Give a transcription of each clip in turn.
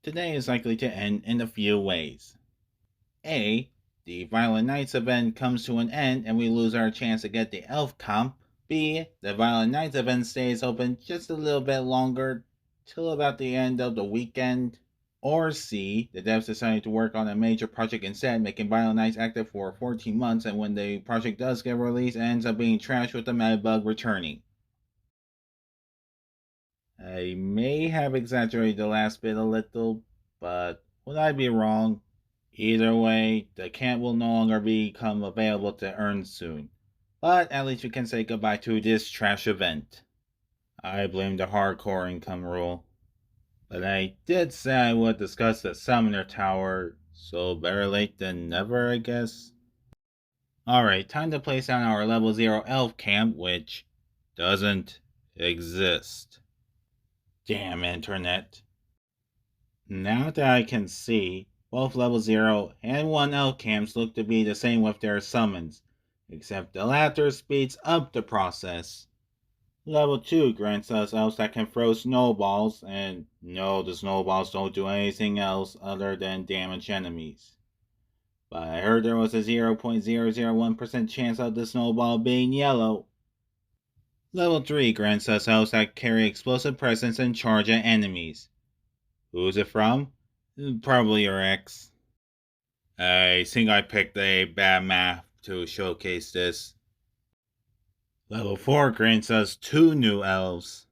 Today is likely to end in a few ways. A. The Violent Knights event comes to an end and we lose our chance to get the elf comp. B. The Violent Knights event stays open just a little bit longer, till about the end of the weekend. Or C. The devs decided to work on a major project instead, making Violent Knights active for 14 months, and when the project does get released, it ends up being trashed with the mad bug returning. I may have exaggerated the last bit a little, but would I be wrong? Either way, the camp will no longer become available to earn soon. But at least we can say goodbye to this trash event. I blame the hardcore income rule. But I did say I would discuss the Summoner Tower, so better late than never, I guess. Alright, time to place down our level 0 elf camp, which doesn't exist. Damn internet. Now that I can see, both level 0 and 1 elf camps look to be the same with their summons, except the latter speeds up the process. Level 2 grants us elves that can throw snowballs, and no, the snowballs don't do anything else other than damage enemies. But I heard there was a 0.001% chance of the snowball being yellow. Level 3 grants us elves that carry explosive presence and charge at enemies. Who's it from? Probably your ex. I think I picked a bad map to showcase this. Level 4 grants us 2 new elves.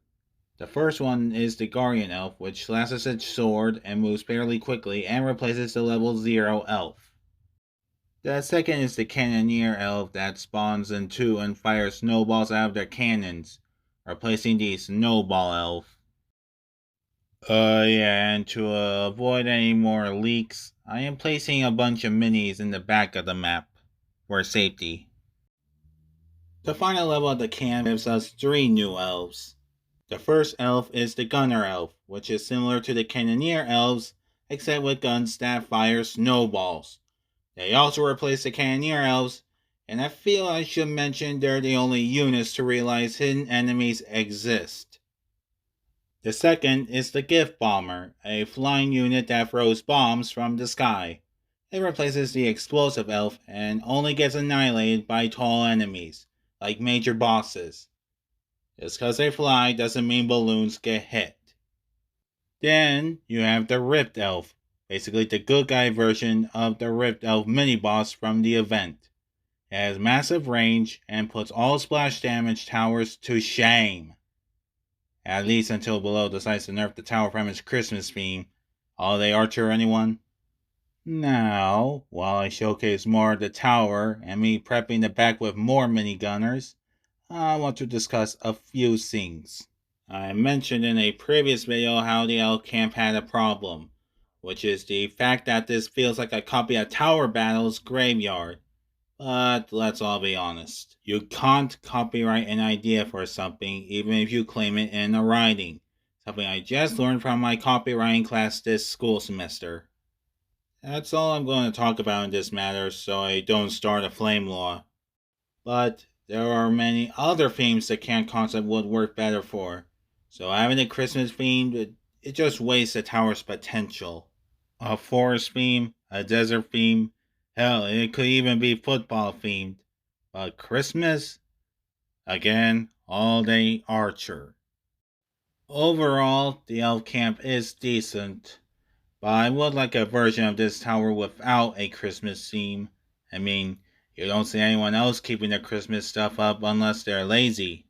The first one is the Guardian Elf, which slashes its sword and moves fairly quickly and replaces the level 0 elf. The second is the Cannoneer Elf that spawns in 2 and fires snowballs out of their cannons, replacing the Snowball Elf. Yeah, and to avoid any more leaks, I am placing a bunch of minis in the back of the map for safety. The final level of the camp gives us 3 new elves. The first elf is the Gunner Elf, which is similar to the Cannoneer Elves, except with guns that fire snowballs. They also replace the Cannoneer Elves, and I feel I should mention they're the only units to realize hidden enemies exist. The second is the Gift Bomber, a flying unit that throws bombs from the sky. It replaces the Explosive Elf and only gets annihilated by tall enemies, like major bosses. Just because they fly doesn't mean balloons get hit. Then you have the Rift Elf, basically the good guy version of the Rift Elf mini-boss from the event. It has massive range and puts all splash damage towers to shame. At least until Below decides to nerf the tower from its Christmas theme. Holiday Archer, anyone? Now, while I showcase more of the tower and me prepping the back with more minigunners, I want to discuss a few things. I mentioned in a previous video how the elf camp had a problem, which is the fact that this feels like a copy of Tower Battle's Graveyard. But let's all be honest. You can't copyright an idea for something even if you claim it in a writing. Something I just learned from my copywriting class this school semester. That's all I'm going to talk about in this matter so I don't start a flame law. But there are many other themes the camp concept would work better for. So having a Christmas theme, it just wastes the tower's potential. A forest theme, a desert theme, hell, it could even be football themed. But Christmas? Again, all day Archer. Overall, the elf camp is decent, but I would like a version of this tower without a Christmas theme. I mean, you don't see anyone else keeping their Christmas stuff up unless they're lazy.